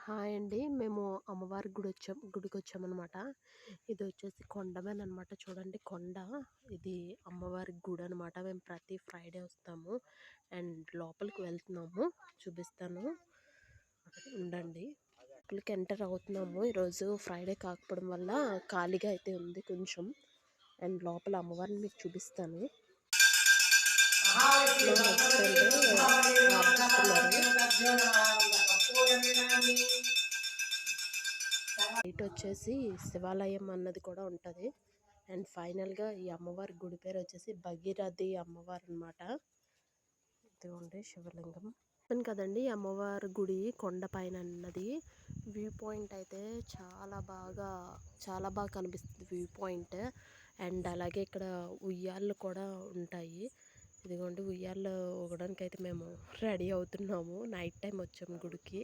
Hi అండి. మేము అమ్మవారి గుడికొచ్చామనమాట. ఇదొచ్చేసి కొండమేననమాట. చూడండి కొండ. ఇది అమ్మవారి గుడనమాట. మేము ప్రతి ఫ్రైడే వస్తాము. అండ్ లోపలికి వెళ్తున్నాము. చూపిస్తాను. ఉండండి. లోపలికి ఎంటర్ అవుతున్నాము. ఈరోజు ఫ్రైడే కాకపోవడం వల్ల ఖాళీగా అయితే ఉంది కొంచెం. అండ్ లోపల అమ్మవారిని మీకు చూపిస్తాను. మా హస్బెండ్ బయట వచ్చేసి శివాలయం అన్నది కూడా ఉంటుంది. అండ్ ఫైనల్గా ఈ అమ్మవారి గుడి పేరు వచ్చేసి భగీరథి అమ్మవారు అనమాట. ఇదిగోండి శివలింగం కదండి. అమ్మవారి గుడి కొండపైన అన్నది. వ్యూ పాయింట్ అయితే చాలా బాగా కనిపిస్తుంది వ్యూ పాయింట్. అండ్ అలాగే ఇక్కడ ఉయ్యాళ్ళు కూడా ఉంటాయి. ఇదిగోండి ఉయ్యాల్లో ఊగడానికి అయితే మేము రెడీ అవుతున్నాము. నైట్ టైం వచ్చాము గుడికి.